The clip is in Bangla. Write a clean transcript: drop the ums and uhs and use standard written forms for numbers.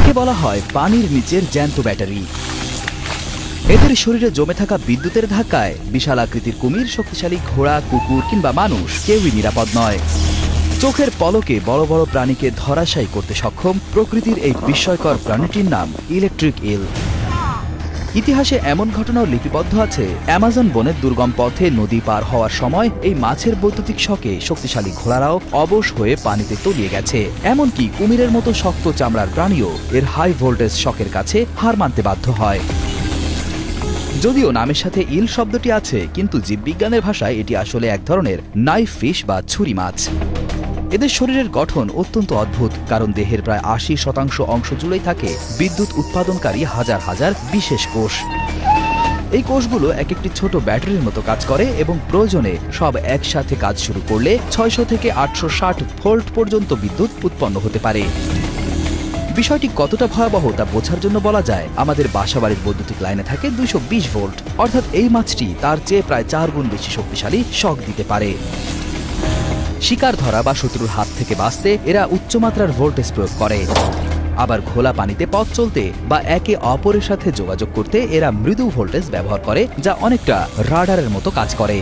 একে বলা হয় পানির নিচের জ্যান্ত ব্যাটারি। এদের শরীরে জমে থাকা বিদ্যুতের ধাক্কায় বিশাল আকৃতির কুমির, শক্তিশালী ঘোড়া, কুকুর কিংবা মানুষ কেউই নিরাপদ নয়। চোখের পলকে বড় বড় প্রাণীকে ধরাশায়ী করতে সক্ষম প্রকৃতির এই বিস্ময়কর প্রাণীটির নাম ইলেকট্রিক ইল। ইতিহাসে এমন ঘটনাও লিপিবদ্ধ আছে, অ্যামাজন বনের দুর্গম পথে নদী পার হওয়ার সময় এই মাছের বৈদ্যুতিক শকে শক্তিশালী ঘোড়ারাও অবশ হয়ে পানিতে তলিয়ে গেছে। এমনকি কুমিরের মতো শক্ত চামড়ার প্রাণীও এর হাই ভোল্টেজ শকের কাছে হার মানতে বাধ্য হয়। যদিও নামের সাথে ইল শব্দটি আছে, কিন্তু জীববিজ্ঞানের ভাষায় এটি আসলে এক ধরনের নাইফ ফিশ বা ছুরি মাছ। এদের শরীরের গঠন অত্যন্ত অদ্ভুত, কারণ দেহের প্রায় ৮০% অংশ জুড়েই থাকে বিদ্যুৎ উৎপাদনকারী হাজার হাজার বিশেষ কোষ। এই কোষগুলো এক একটি ছোট ব্যাটারির মতো কাজ করে এবং প্রয়োজনে সব একসাথে কাজ শুরু করলে ৬০০ থেকে ৮৬০ ভোল্ট পর্যন্ত বিদ্যুৎ উৎপন্ন হতে পারে। বিষয়টি কতটা ভয়াবহ তা বোঝার জন্য বলা যায়, আমাদের বাসাবাড়ির বৈদ্যুতিক লাইনে থাকে ২২০ ভোল্ট, অর্থাৎ এই মাছটি তার চেয়ে প্রায় ৪ গুণ বেশি শক্তিশালী শক দিতে পারে। শিকার ধরা বা শত্রুর হাত থেকে বাঁচতে এরা উচ্চমাত্রার ভোল্টেজ প্রয়োগ করে। আবার ঘোলা পানিতে পথ চলতে বা একে অপরের সাথে যোগাযোগ করতে এরা মৃদু ভোল্টেজ ব্যবহার করে, যা অনেকটা রাডারের মতো কাজ করে।